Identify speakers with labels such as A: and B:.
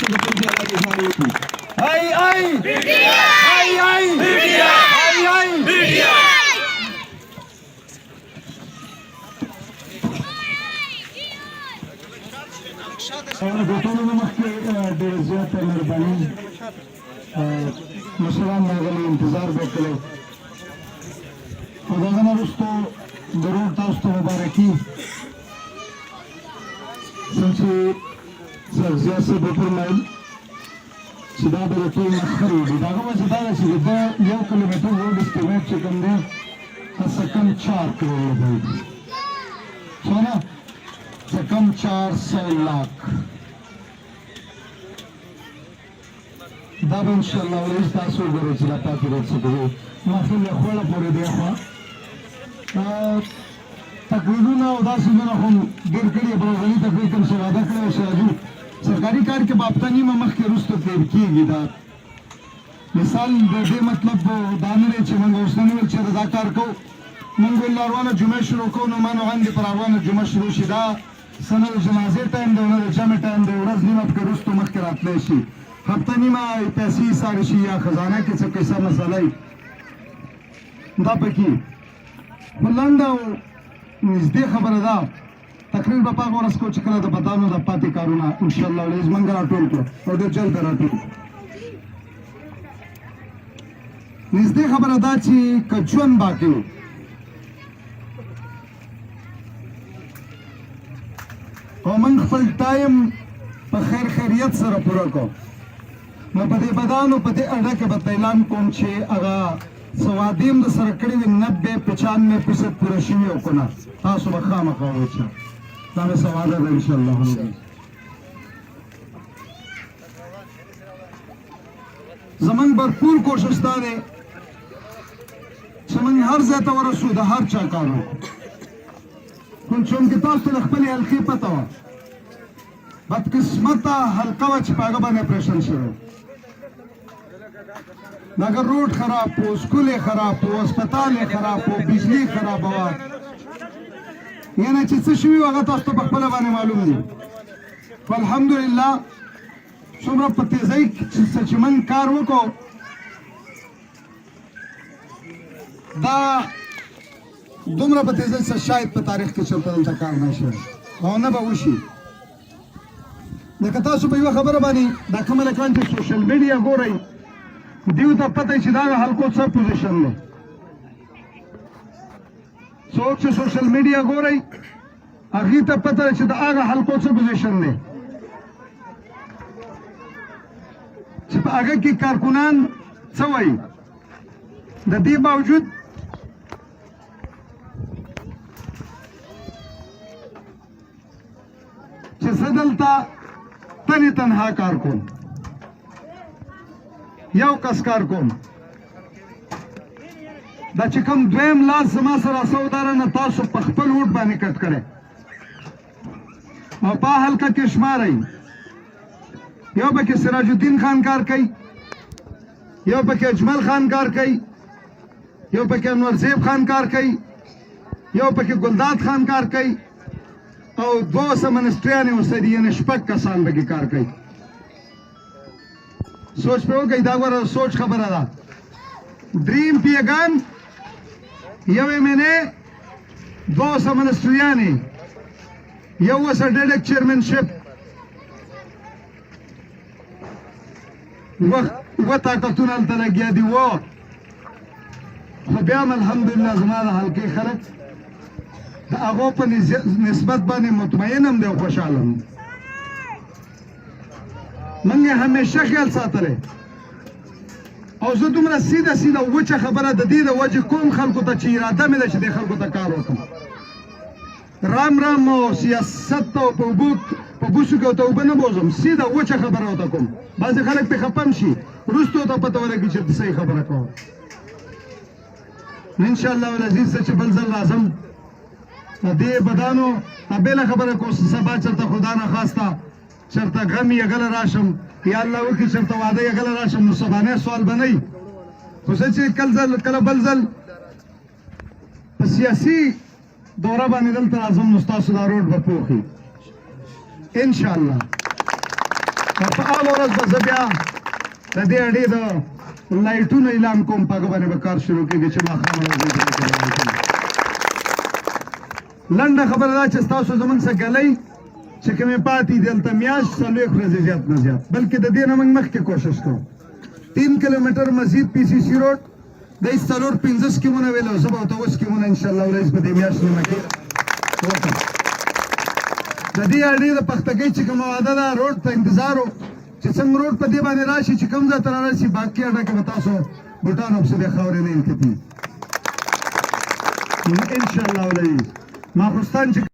A: چې د کوم ځای الله دې ښار وکړي. ای ای ای ای ای ای
B: د ټولو نه مخکې ډېره زیاته مهرباني مشران راغلي انتظار به کړی او د هغه نه وروسته ضرور تاسو ته مبارکي څنګه چې سرزیات صاحب وفرمایل چې دا به د ټول مسخر وي. د هغه وجه دا ده چې د 1 کیلومتر روډ اسټیمیټ چې کوم دی کم سے کم 4 کروڑ روپئے دی. څونه से कम 400 लाख دا به انشاءالله ولې تاسو وګورئ چې دا پاتې رسېدلي محفل یې خوړه پورې دی خوا تقریرونه او دا څیزونه خو ډېر کړي بروغلي تقریر کوم څه واده کړی او سراجو سرکاري کار کې به هفته نیمه مخکې وروسته تېر کېږي. دا مثال د دې مطلب دا نه دی چې موږ اوس نه ویل چې دا کار کوو موږ ویل روانه جمعه شروع کوو نو ما نو غندې پر روانه جمعه شروع شي. دا سنه د جنازې ټایم دی نه د جمع ټایم دی ورځ نیمه پکې وروسته مخکې راتلی شي هفته نیمه پیسې ایسارې شي یا خزانه کې څه پیسه مسله وي دا پکې خو لنډه او نږدې خبره ده. تقریر به په هغه ورځ کوو چې کله د بدانو د پاتې کارونه انشاءالله ولې موږ راټول کړو او ډېر جلد راټول نږدې خبره ده چې که ژوند باقي و او من خپل ټایم په خیر خیریت سره پوره کړو نو په دې بدانو په دې اړه کې به اعلان کوم چې هغه سوادیم د سره کړي وي 90-95% پوره شوي او که نه تاسو به خامخا ووایئ دا مې سواده ده انشاءالله. زموږ भरपूर کوشش دا دی چې موږ هر ځای ته ورسو د هر چا کار وکړو کوم چونکې تاسو ته د خپلې حلقې پته وه بدقسمته حلقه وه چې په هغه باندې اپریشن شوی د هغه روډ خراب و سکول یې خراب و هسپتال یې خراب و بجلي خرابه وه یعنې چې څه شوي وو هغه تاسو ته په خپله باندې معلوم دي. خو الحمدلله څومره په تیزۍ چې موږ کار وکړو دا دومره په تیزۍ سره شاید په تاریخ کې چېرته دلته کار نه شوی او نه به وشي. لکه تاسو په یوه خبره باندې دا کوم هلکان چې سوشل میډیا ګورئ دیو ته پته چې دا هغه حلقو څه پوزیشن دی. څوک چې سوشل میډیا ګورئ هغې ته پته ده چې د هغه حلقو څه پوزیشن دی چې په هغه کې کارکنان څه وایي. د دې باوجود چې زه دلته تنې تنها کار کوم یو کس کار کوم دا چې کوم دویم لاس زما سره سودارنه تاسو په خپل ووټ باندې کټ کړی او په حلقه کې شمارئ یو پکې سراج الدین خان کار کوي یو پکې اجمل خان کار کوي یو پکې انور زیب خان کار کوي یو پکې ګلداد خان کار کوي او 200 منسټریانې ورسره دي یعنې 6 کسان پکې کار کوي. سوچ پې وکړئ دا ګوره سوچ خبره ده. دریم پیګان یو MNA 200 منسټریانې یو ورسره ډایرکټ چیرمنشپ اوه طاقتونه هلته لګیا دي و خو بیا هم الحمدلله زما د حلقې خلک د هغو په نسبت باندې مطمئن هم دی او خوشحاله هم موږ یې همیشه خیال ساتلی او زه دومره سیده وچه خبره د دې د وجې کوم خلکو ته چې اراده مې ده چې دې خلکو ته کار وکړم رام او سیاست ته په بوسو کې ورته اوبه نه بوځم سیده وچه خبره ورته کوم بعضې خلک پرې خفه هم شي وروسته ورته پته ولګي چې صحیح خبره کوم انشاءالله العزیز زه چې بل ځل راځم دې بدانو بېله خبره کو سبا چېرته خدا نه خواسته چېرته غم یې هغله راشم یا الله وکړي چېرته واده یې هغله راشم نو سبانی سوال به نه وي خو زه چې کله بل ځل په سیاسي دوره باندې دلته راځم نو ستاسو دا روډ به پوخي انشاءالله په هغه ورځ به زه بیا د دې اډې د لایټونو اعلان کوم په هغه باندې به کار شروع کېږي چې ماښام راځي لنډه خبره دا چې ستاسو زموږ څه ګلی چې کومې پاتې دي هلته میاشت 4 ورځې زیات نه زیات بلکې د دې نه موږ مخکې کوشش کوو 3 کیلومتر مزید پی سی سی روډ دی 4-5 سکیمونه ویل او زه به ورته 7 سکیمونه انشاءالله ورځ په دې میاشت نیمه کې وکړم د دې اډې د پختګۍ چې کومه واده ده روډ ته انتظار و چې څنګه روډ په دې باندې راشي چې کوم ځای ته رارسي باقي اډه کې به تاسو بوټانو پسې بیا خاورې نه انتپي انشاءالله ولایي ماخستان چې